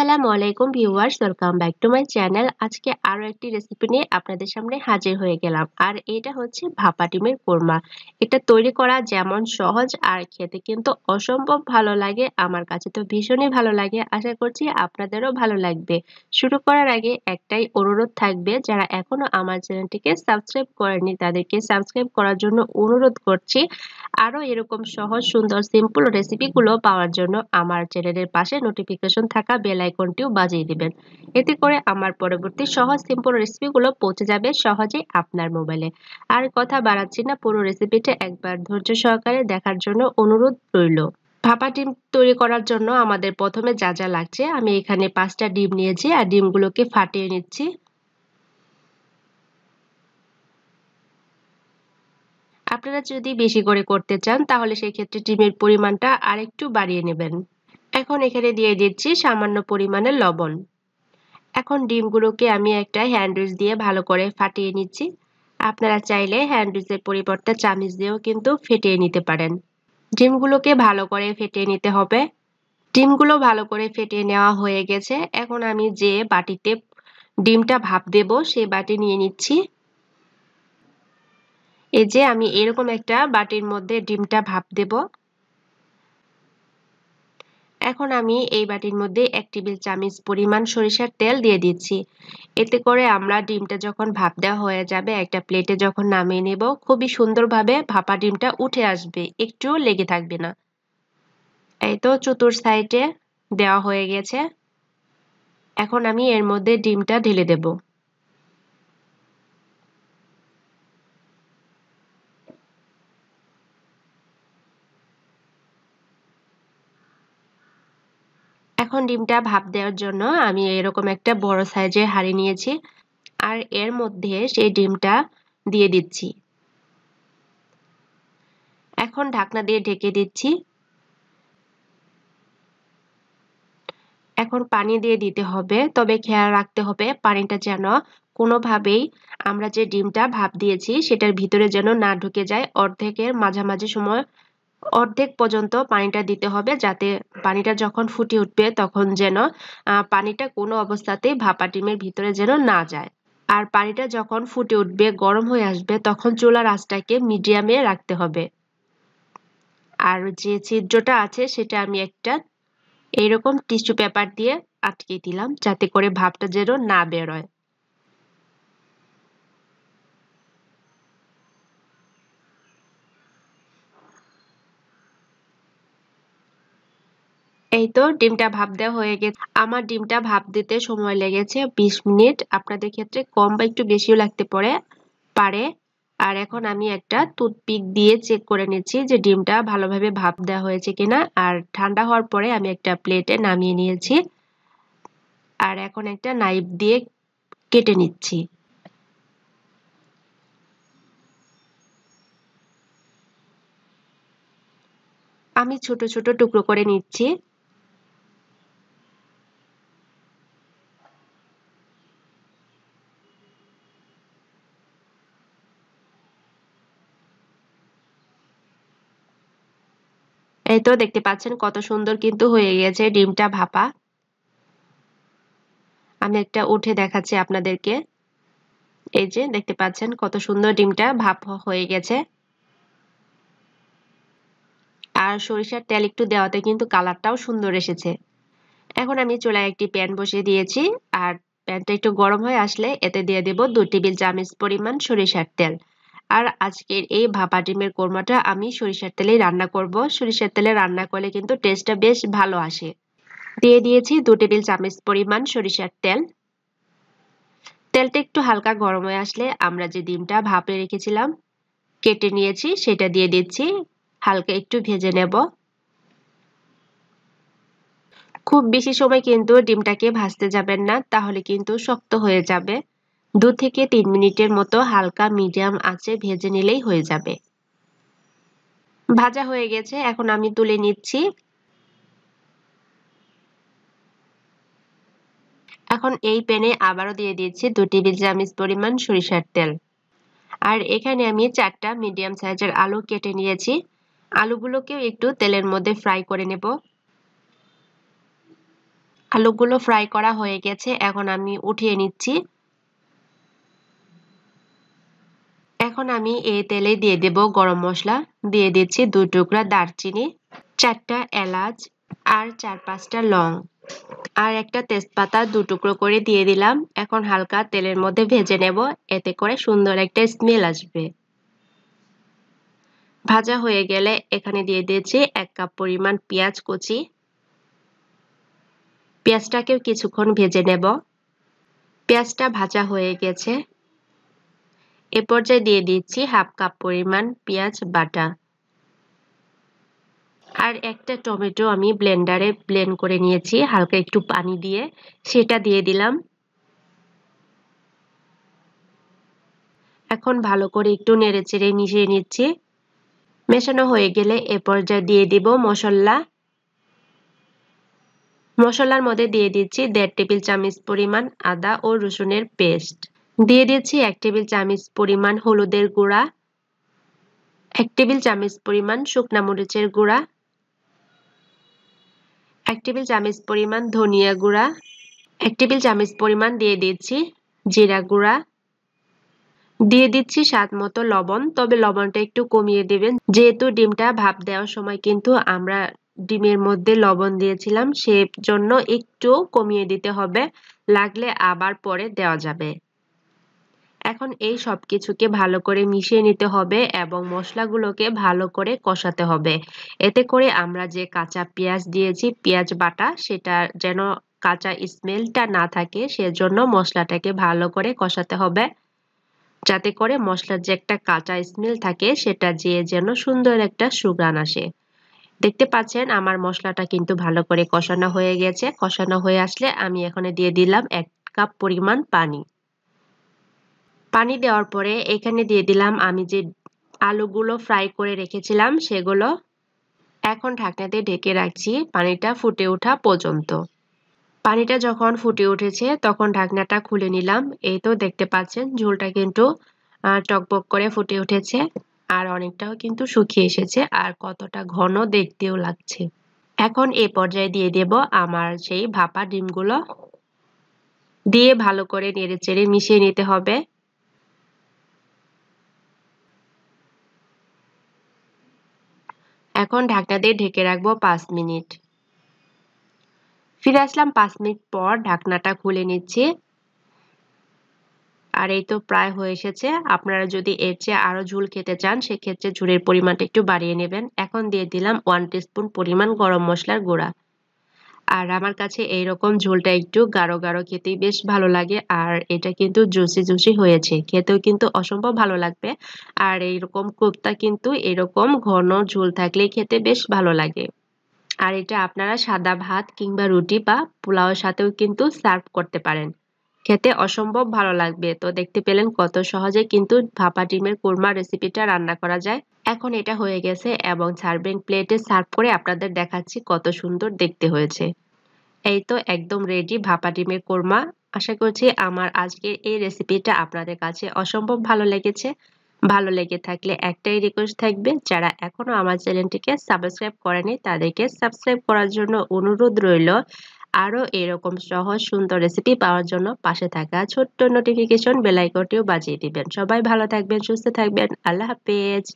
আসসালামু আলাইকুম viewers, welcome back to my channel. আজকে আরো একটি রেসিপি নিয়ে আপনাদের সামনে হাজির হয়ে গেলাম। আর এটা হচ্ছে ভাপা ডিমের কোরমা। এটা তৈরি করা যেমন সহজ আর খেতে কিন্তু অসম্ভব ভালো লাগে। আমার কাছে তো ভীষণই ভালো লাগে, আশা করছি আপনাদেরও ভালো লাগবে। শুরু করার আগে একটাই অনুরোধ থাকবে, যারা এখনো আমার চ্যানেলটিকে সাবস্ক্রাইব করেনি তাদেরকে সাবস্ক্রাইব করার জন্য অনুরোধ করছি। আরো এরকম সহজ সুন্দর সিম্পল রেসিপিগুলো পাওয়ার জন্য আমার চ্যানেলের পাশে নোটিফিকেশন থাকা বেল আইকনটিও বাজিয়ে দিবেন। এতে করে আমার পরবর্তী সহজ সিম্পল রেসিপিগুলো পৌঁছে যাবে সহজেই আপনার মোবাইলে। আর কথা বাড়াচ্ছি না, পুরো রেসিপিটা একবার ধৈর্য সহকারে দেখার জন্য অনুরোধ রইল। ভাপা ডিম তৈরি করার জন্য আমাদের প্রথমে যা যা লাগছে, আমি এখানে 5টা ডিম নিয়েছি আর ডিমগুলোকে ফাটিয়ে নিচ্ছি। আপনারা যদি বেশি করে করতে চান তাহলে সেই ক্ষেত্রে ডিমের পরিমাণটা আরেকটু বাড়িয়ে নেবেন। এখন এখানে দিয়ে দিচ্ছি সামান্য পরিমাণে লবণ। এখন ডিমগুলোকে আমি একটা হ্যান্ড উইচ দিয়ে ভালো করে ফাটিয়ে নিচ্ছি। আপনারা চাইলে হ্যান্ড উইচের পরিবর্তে চামিচ দিয়েও কিন্তু ফেটিয়ে নিতে পারেন। ডিমগুলোকে ভালো করে ফেটিয়ে নিতে হবে। ডিমগুলো ভালো করে ফেটিয়ে নেওয়া হয়ে গেছে। এখন আমি যে বাটিতে ডিমটা ভাপ দেব সেই বাটি নিয়ে নিচ্ছি। এই যে আমি এরকম একটা বাটির মধ্যে ডিমটা ভাপ দেব। এখন আমি এই বাটির মধ্যে 1 টেবিল চামচ পরিমাণ সরিষার তেল দিয়ে দিচ্ছি। এতে করে আমরা ডিমটা যখন ভাপ দেওয়া হয়ে যাবে একটা প্লেটে যখন নামিয়ে নেব, খুবই সুন্দরভাবে ভাপা ডিমটা উঠে আসবে, একটুও লেগে থাকবে না। এই তো চতুর সাইডে দেওয়া হয়ে গেছে। এখন আমি এর মধ্যে ডিমটা ঢেলে দেব। এখন ডিমটা ভাপ দেওয়ার জন্য আমি এরকম একটা বড় সাইজের হাঁড়ি নিয়েছি আর এর মধ্যে সেই ডিমটা দিয়ে দিচ্ছি। এখন ঢাকনা দিয়ে ঢেকে দিচ্ছি। এখন পানি দিয়ে দিতে হবে, তবে খেয়াল রাখতে হবে পানিটা যেন কোনোভাবেই আমরা যে ডিমটা ভাপ দিয়েছি সেটার ভিতরে যেন না ঢুকে যায়। অর্ধেকের মাঝামাঝি সময় অর্ধেক পর্যন্ত পানিটা দিতে হবে, যাতে পানিটা যখন ফুটে উঠবে তখন যেন পানিটা কোনো অবস্থাতেই ভাপা ডিমের ভিতরে যেন না যায়। আর পানিটা যখন ফুটে উঠবে গরম হয়ে আসবে তখন চুলার আঁচটাকে মিডিয়ামে রাখতে হবে। আর যে ছিদ্রটা আছে সেটা আমি একটা এইরকম টিস্যু পেপার দিয়ে আটকে দিলাম, যাতে করে ভাপটা যেন না বেরোয়। এই তো ডিমটা ভাপ দেওয়া হয়ে গেছে। আমার ডিমটা ভাপ দিতে সময় লেগেছে 20 মিনিট। আপনাদের ক্ষেত্রে কম বা একটু বেশিও লাগতে পারে। আর এখন আমি একটা টুথপিক দিয়ে চেক করে নিচ্ছি যে ডিমটা ভালোভাবে ভাপ দেওয়া হয়েছে কিনা। আর ঠান্ডা হওয়ার পরে আমি একটা প্লেটে নামিয়ে নিয়েছি আর এখন একটা নাইফ দিয়ে কেটে নিচ্ছি। আমি ছোট ছোট টুকরো করে নিচ্ছি। এই তো দেখতে পাচ্ছেন কত সুন্দর কিন্তু হয়ে গেছে ডিমটা ভাপা। আমি একটা উঠে দেখাচ্ছি আপনাদেরকে। এই যে দেখতে পাচ্ছেন কত সুন্দর ডিমটা ভাপ হয়ে গেছে। আর সরিষার তেল একটু দেওয়াতে কিন্তু কালারটাও সুন্দর এসেছে। এখন আমি চুলায় একটি প্যান বসিয়ে দিয়েছি আর প্যানটা একটু গরম হয়ে আসলে এতে দিয়ে দেব 2 টেবিল চামচ পরিমাণ সরিষার তেল। আর আজকের এই ভাপা ডিমের কোরমাটা আমি সরিষার তেলেই রান্না করব। সরিষার তেলে রান্না করলে কিন্তু টেস্টটা বেশ ভালো আসে। দিয়ে দিয়েছি 2 টেবিল চামচ পরিমাণ সরিষার তেল। তেলটা একটু হালকা গরম হয়ে আসলে আমরা যে ডিমটা ভাপে রেখেছিলাম কেটে নিয়েছি সেটা দিয়ে দিচ্ছি। হালকা একটু ভেজে নেব। খুব বেশি সময় কিন্তু ডিমটাকে ভাজতে যাবেন না, তাহলে কিন্তু শক্ত হয়ে যাবে। 2 থেকে 3 মিনিটের মতো হালকা মিডিয়াম আঁচে ভেজে নিলেই হয়ে যাবে। ভাজা হয়ে গেছে, এখন আমি তুলে নিচ্ছি। এখন এই প্যানে আবারও দিয়ে দিচ্ছি 2 টেবিল চামচ পরিমাণ সরিষার তেল। আর এখানে আমি 4টা মিডিয়াম সাইজের আলু কেটে নিয়েছি। আলুগুলোকেও একটু তেলের মধ্যে ফ্রাই করে নেব। আলুগুলো ফ্রাই করা হয়ে গেছে, এখন আমি উঠিয়ে নিচ্ছি। এখন আমি এই তেলে দিয়ে দেব গরম মশলা, দিয়ে দিচ্ছি 2 টুকরা দারচিনি, 4টা এলাচ আর 4-5টা লং আর একটা তেজপাতা 2 টুকরো করে দিয়ে দিলাম। এখন হালকা তেলের মধ্যে ভেজে নেব, এতে করে সুন্দর একটা স্মেল আসবে। ভাজা হয়ে গেলে এখানে দিয়ে দিয়েছি 1 কাপ পরিমাণ পেঁয়াজ কুচি। পেঁয়াজটাকেও কিছুক্ষণ ভেজে নেব। পেঁয়াজটা ভাজা হয়ে গেছে, এ পর্যায়ে দিয়ে দিচ্ছি 1/2 কাপ পরিমাণ পেঁয়াজ বাটা আর একটা টমেটো আমি ব্লেন্ডারে ব্লেন্ড করে নিয়েছি হালকা একটু পানি দিয়ে, সেটা দিয়ে দিলাম। এখন ভালো করে একটু নেড়েচেড়ে মিশিয়ে নিচ্ছি। মেশানো হয়ে গেলে এ পর্যায়ে দিয়ে দিব মশলা। মশলার মধ্যে দিয়ে দিচ্ছি 1.5 টেবিল চামচ পরিমাণ আদা ও রসুনের পেস্ট, দিয়ে দিচ্ছি 1 টেবিল চামচ পরিমাণ হলুদের গুঁড়া, 1 টেবিল চামচ পরিমাণ শুকনা মরিচের গুঁড়া, 1 টেবিল চামচ পরিমাণ ধনিয়া গুঁড়া, 1 টেবিল চামচ পরিমাণ দিয়ে দিচ্ছি জিরা গুঁড়া, দিয়ে দিচ্ছি স্বাদ মতো লবণ, তবে লবণটা একটু কমিয়ে দেবেন যেহেতু ডিমটা ভাপ দেওয়ার সময় কিন্তু আমরা ডিমের মধ্যে লবণ দিয়েছিলাম, সেজন্য একটু কমিয়ে দিতে হবে, লাগলে আবার পরে দেওয়া যাবে। এখন এই সবকিছুকে ভালো করে মিশিয়ে নিতে হবে এবং মশলাগুলোকে ভালো করে কষাতে হবে, এতে করে আমরা যে কাঁচা পেঁয়াজ দিয়েছি পেঁয়াজ বাটা, সেটা যেন কাঁচা স্মেলটা না থাকে, সেজন্য মশলাটাকে ভালো করে কষাতে হবে, যাতে করে মশলার যে একটা কাঁচা স্মেল থাকে সেটা যেন সুন্দর একটা সুঘ্রাণ আসে। দেখতে পাচ্ছেন আমার মশলাটা কিন্তু ভালো করে কষানো হয়ে গেছে। কষানো হয়ে আসলে আমি এখানে দিয়ে দিলাম 1 কাপ পরিমাণ পানি। পানি দেওয়ার পরে এখানে দিয়ে দিলাম আমি যে আলুগুলো ফ্রাই করে রেখেছিলাম সেগুলো। এখন ঢাকনা দিয়ে ঢেকে রাখছি পানিটা ফুটে ওঠা পর্যন্ত। পানিটা যখন ফুটে উঠেছে তখন ঢাকনাটা খুলে নিলাম। এই তো দেখতে পাচ্ছেন ঝোলটা কিন্তু টকবক করে ফুটে উঠেছে আর অনেকটাও কিন্তু শুকিয়ে এসেছে আর কতটা ঘন দেখতেও লাগছে। এখন এই পর্যায়ে দিয়ে দেব আমার সেই ভাপা ডিমগুলো, দিয়ে ভালো করে নেড়েচেড়ে মিশিয়ে নিতে হবে। এখন ঢাকনা দিয়ে ঢেকে রাখবো 5 মিনিট। ফিরে আসলাম 5 মিনিট পর, ঢাকনাটা খুলে নিচ্ছি আর এই তো প্রায় হয়ে এসেছে। আপনারা যদি এর চেয়ে আরো ঝোল খেতে চান সেক্ষেত্রে ঝোলের পরিমাণটা একটু বাড়িয়ে নেবেন। এখন দিয়ে দিলাম 1 টিস্পুন পরিমাণ গরম মশলার গুঁড়া। আর আমার কাছে এইরকম ঝোলটা একটু গাঢ় গাঢ় খেতেই বেশ ভালো লাগে আর এটা কিন্তু জুসি জুসি হয়েছে, খেতেও কিন্তু অসম্ভব ভালো লাগবে। আর এইরকম কোপ্তা কিন্তু এরকম ঘন ঝোল থাকলেই খেতে বেশ ভালো লাগে। আর এটা আপনারা সাদা ভাত কিংবা রুটি বা পোলাওয়ের সাথেও কিন্তু সার্ভ করতে পারেন, খেতে অসম্ভব ভালো লাগবে। তো দেখতে পেলেন কত সহজে কিন্তু ভাপা ডিমের কোরমা রেসিপিটা রান্না করা যায়। এখন এটা হয়ে গেছে এবং সার্ভিং প্লেটে সার্ভ করে আপনাদের দেখাচ্ছি কত সুন্দর দেখতে হয়েছে। এই তো একদম রেডি ভাপা ডিমের কোরমা। আশা করছি আমার আজকের এই রেসিপিটা আপনাদের কাছে অসম্ভব ভালো লেগেছে। ভালো লেগে থাকলে একটাই রিকোয়েস্ট থাকবে, যারা এখনো আমার চ্যানেলটিকে সাবস্ক্রাইব করেনি তাদেরকে সাবস্ক্রাইব করার জন্য অনুরোধ রইল। আরো এরকম সহজ সুন্দর রেসিপি পাওয়ার জন্য পাশে থাকা ছোট্ট নোটিফিকেশন বেল আইকনটিও বাজিয়ে দিবেন। সবাই ভালো থাকবেন, সুস্থ থাকবেন। আল্লাহ হাফেজ।